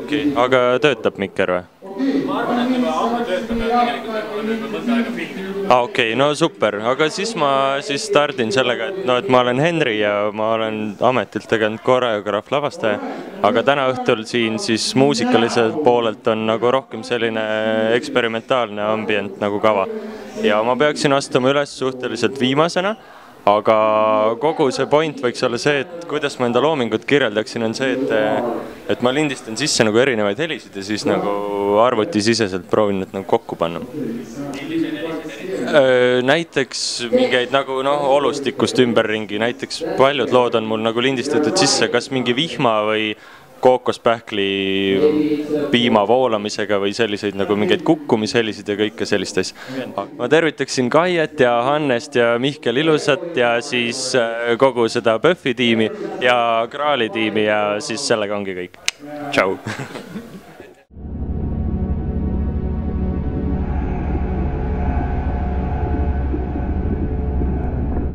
Okei, aga töötab mikker või? Ma arvan, et juba ammu töötab ja tegelikult on juba mõnda aega filminud. Okei, no super, aga siis ma stardin sellega, et ma olen Henri ja ma olen ametilt tegelenud koreograaf lavastaja, aga täna õhtul siin siis muusikaliselt poolelt on nagu rohkem selline eksperimentaalne ambient nagu kava. Ja ma peaksin astuma üles suhteliselt viimasena, aga kogu see point võiks olla see, et kuidas ma enda loomingut kirjeldaksin, on see, et ma lindistan sisse nagu erinevaid helisid ja siis nagu arvutisiseselt proovin need nagu kokku panna. Näiteks mingeid nagu olustikust ümberringi, näiteks paljud lood on mul nagu lindistatud sisse kas mingi vihma või kookospähkli piima voolamisega või selliseid nagu mingeid kukkumishelisid ja kõike sellist asja. Ma tervitaksin Kaiet ja Hannest ja Mihkel Ilusat ja siis kogu seda Pöffi tiimi ja Kraali tiimi ja siis sellega ongi kõik. Tšau!